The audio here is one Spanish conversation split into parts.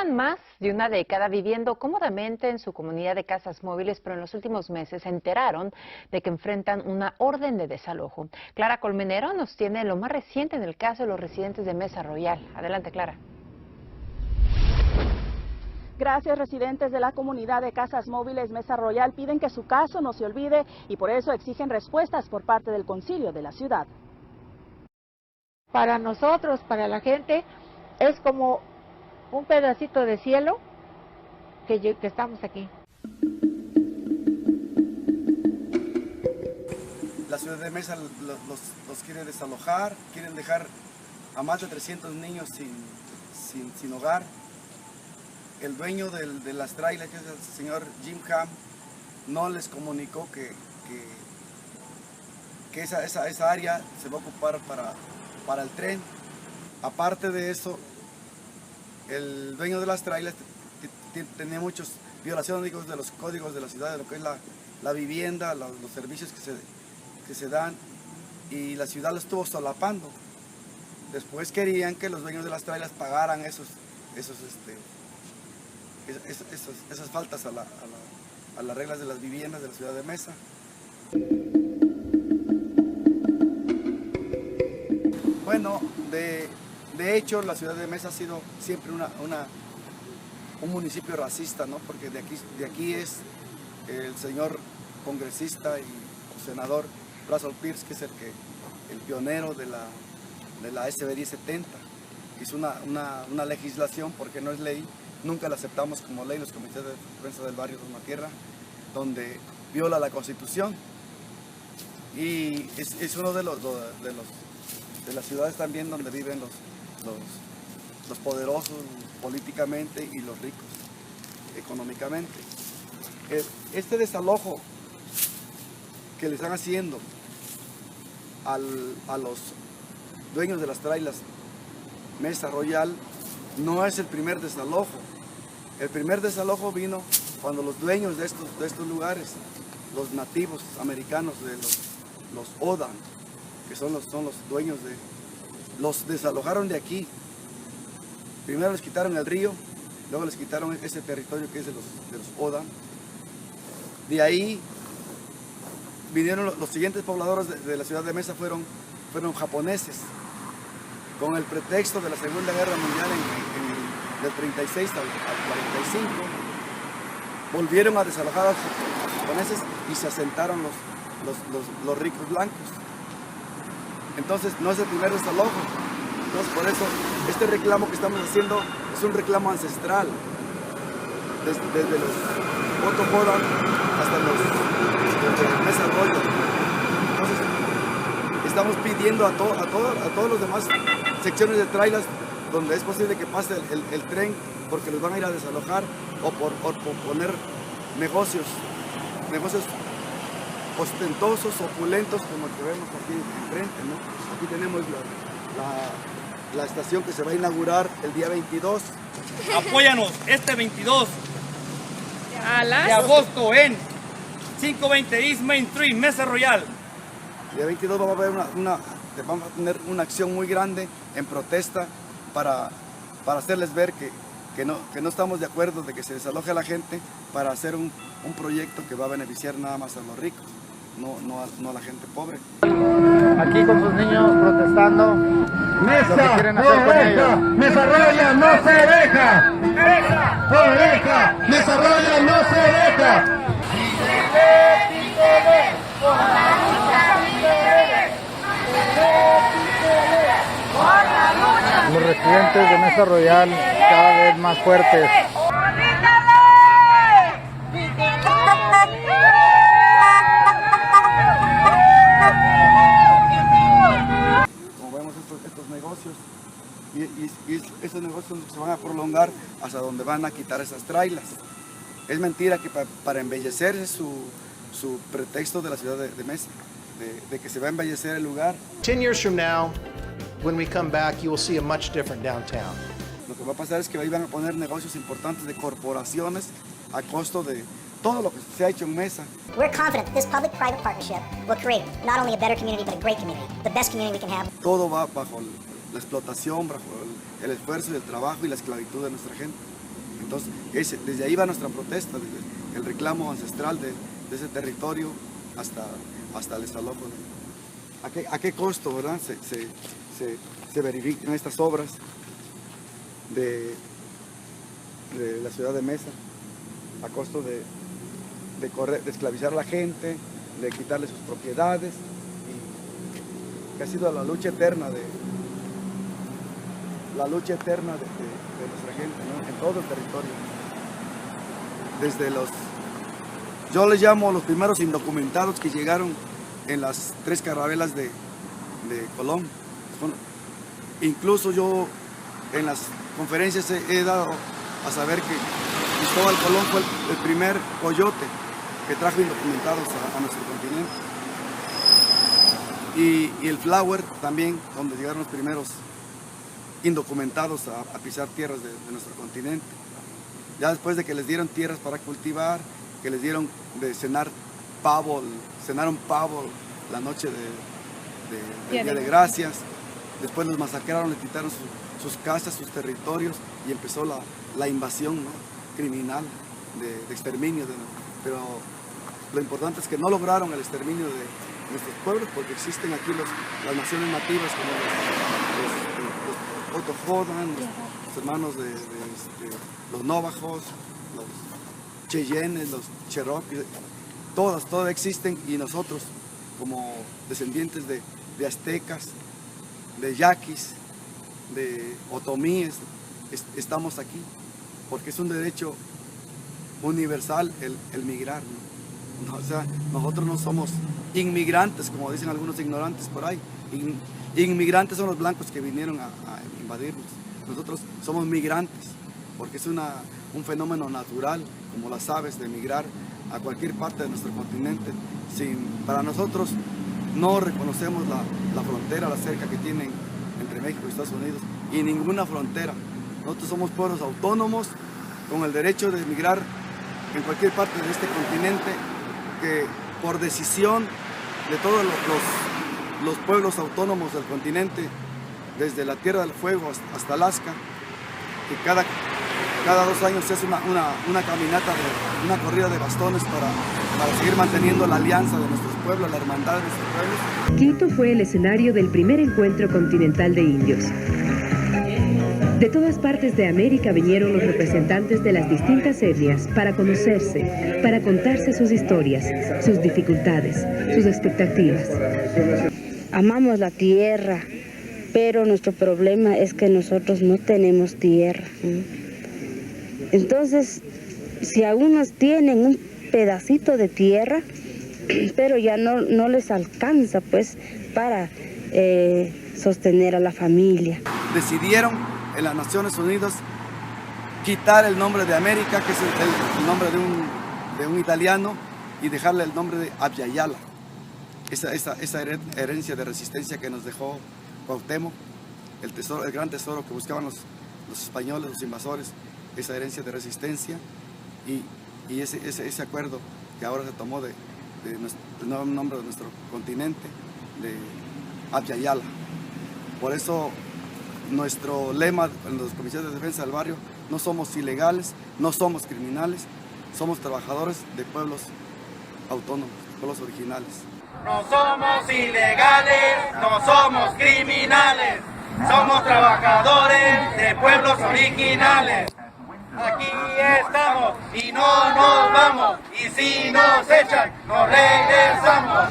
Llevan más de una década viviendo cómodamente en su comunidad de casas móviles, pero en los últimos meses se enteraron de que enfrentan una orden de desalojo. Clara Colmenero nos tiene lo más reciente en el caso de los residentes de Mesa Royal. Adelante, Clara. Gracias. Residentes de la comunidad de casas móviles Mesa Royal piden que su caso no se olvide y por eso exigen respuestas por parte del concilio de la ciudad. Para nosotros, para la gente, es como un pedacito de cielo que estamos aquí. La ciudad de Mesa los quiere desalojar, quieren dejar a más de 300 niños sin hogar. El dueño de las trailers, que es el señor Jim Ham, no les comunicó que esa área se va a ocupar para el tren. Aparte de eso, el dueño de las trailers tenía muchas violaciones de los códigos de la ciudad, de lo que es la vivienda, los servicios que se dan, y la ciudad lo estuvo solapando. Después querían que los dueños de las trailers pagaran esas faltas a las reglas de las viviendas de la ciudad de Mesa. Bueno, de hecho, la ciudad de Mesa ha sido siempre un municipio racista, ¿no? Porque de aquí es el señor congresista y senador Russell Pierce, que es el pionero de la SB 1070. Hizo una legislación, porque no es ley, nunca la aceptamos como ley, los comités de defensa del barrio de una tierra, donde viola la Constitución. Y es uno de las ciudades también donde viven los poderosos políticamente y los ricos económicamente. Este desalojo que le están haciendo a los dueños de las trailers Mesa Royal no es el primer desalojo. El primer desalojo vino cuando los dueños de estos lugares, los nativos americanos de los Odan, que son los dueños los desalojaron de aquí. Primero les quitaron el río, luego les quitaron ese territorio que es de los Odan. De ahí vinieron los siguientes pobladores de la ciudad de Mesa, fueron japoneses, con el pretexto de la Segunda Guerra Mundial del 36 al 45, volvieron a desalojar a los japoneses y se asentaron los ricos blancos. Entonces no es el primer desalojo. Entonces por eso este reclamo que estamos haciendo es un reclamo ancestral, desde los Otto Bodan hasta los Mesa Royal. Entonces estamos pidiendo a todos los demás secciones de trailers donde es posible que pase el tren, porque los van a ir a desalojar, o por poner negocios ostentosos, opulentos, como el que vemos aquí enfrente, ¿no? Aquí tenemos la estación que se va a inaugurar el día 22. Apóyanos este 22 de agosto en 520 East Main Street, Mesa Royal. El día 22 vamos a tener una acción muy grande en protesta para hacerles ver que no estamos de acuerdo de que se desaloje a la gente para hacer un proyecto que va a beneficiar nada más a los ricos, no a la gente pobre. Aquí con sus niños protestando Mesa, lo que quieren hacer con ellos. Mesa Royal no se deja. Mesa, no deja. Mesa Royal no se deja. Los residentes de Mesa Royal cada vez más fuertes. Como vemos estos negocios, y esos negocios se van a prolongar hasta donde van a quitar esas trailers. Es mentira que para embellecer su pretexto de la ciudad de Mesa, de que se va a embellecer el lugar. 10 years from now, when we come back, you will see a much different downtown. Lo que va a pasar es que ahí van a poner negocios importantes de corporaciones a costo de todo lo que se ha hecho en Mesa. We're confident that this public-private partnership will create not only a better community, but a great community, the best community we can have. Todo va bajo la explotación, bajo el esfuerzo y el trabajo y la esclavitud de nuestra gente. Entonces, desde ahí va nuestra protesta, desde el reclamo ancestral de ese territorio hasta el desalojo. ¿A qué costo, verdad, se verifican estas obras de la ciudad de Mesa? A costo de esclavizar a la gente, de quitarle sus propiedades, y que ha sido la lucha eterna de nuestra gente, ¿no? En todo el territorio. Desde yo les llamo los primeros indocumentados que llegaron en las 3 carabelas de Colón. Bueno, incluso yo en las conferencias he dado a saber que Cristóbal Colón fue el primer coyote que trajo indocumentados a nuestro continente. Y el Flower también, donde llegaron los primeros indocumentados a pisar tierras de nuestro continente. Ya después de que les dieron tierras para cultivar, que les dieron de cenaron pavo la noche del Día de Gracias, después los masacraron, les quitaron sus casas, sus territorios, y empezó la invasión, ¿no?, criminal de exterminio. Pero lo importante es que no lograron el exterminio de nuestros pueblos, porque existen aquí las naciones nativas como los Otojodan, los hermanos de los Navajos, los Cheyennes, los Cherokees, todas existen, y nosotros como descendientes de aztecas, de yaquis, de otomíes, estamos aquí, porque es un derecho universal el migrar, ¿no? O sea, nosotros no somos inmigrantes, como dicen algunos ignorantes por ahí. Inmigrantes son los blancos que vinieron a invadirnos. Nosotros somos migrantes, porque es un fenómeno natural, como las aves, de migrar a cualquier parte de nuestro continente. Para nosotros no reconocemos la frontera, la cerca que tienen entre México y Estados Unidos, y ninguna frontera. Nosotros somos pueblos autónomos con el derecho de emigrar en cualquier parte de este continente, que por decisión de todos los pueblos autónomos del continente, desde la Tierra del Fuego hasta Alaska, que cada 2 años se hace una caminata, una corrida de bastones para seguir manteniendo la alianza de nuestros pueblos, la hermandad de nuestros pueblos. Quito fue el escenario del primer encuentro continental de indios. De todas partes de América vinieron los representantes de las distintas etnias para conocerse, para contarse sus historias, sus dificultades, sus expectativas. Amamos la tierra, pero nuestro problema es que nosotros no tenemos tierra. Entonces, si algunos tienen un pedacito de tierra, pero ya no les alcanza, pues, para sostener a la familia. Decidieron en las Naciones Unidas quitar el nombre de América, que es el nombre de un italiano, y dejarle el nombre de Abya Yala. Esa herencia de resistencia que nos dejó Cuauhtémoc, el gran tesoro que buscaban los españoles, los invasores, esa herencia de resistencia, y ese acuerdo que ahora se tomó del nuevo nombre de nuestro continente, de Abya Yala. Por eso nuestro lema en los comités de defensa del barrio: no somos ilegales, no somos criminales, somos trabajadores de pueblos autónomos, pueblos originales. No somos ilegales, no somos criminales, somos trabajadores de pueblos originales. Aquí estamos y no nos vamos, y si nos echan, nos regresamos.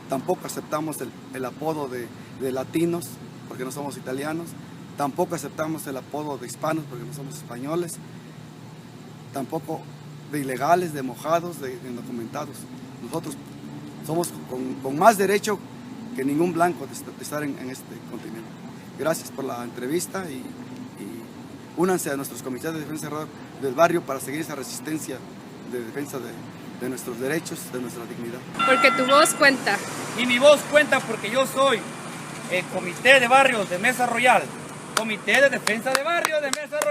Tampoco aceptamos el apodo de latinos, porque no somos italianos. Tampoco aceptamos el apodo de hispanos, porque no somos españoles. Tampoco de ilegales, de mojados, de indocumentados. Nosotros somos con más derecho que ningún blanco de estar en este continente. Gracias por la entrevista, y únanse a nuestros comités de defensa del barrio para seguir esa resistencia de defensa de nuestros derechos, de nuestra dignidad. Porque tu voz cuenta. Y mi voz cuenta, porque yo soy el Comité de Barrios de Mesa Royal, Comité de Defensa de Barrios de Mesa Royal.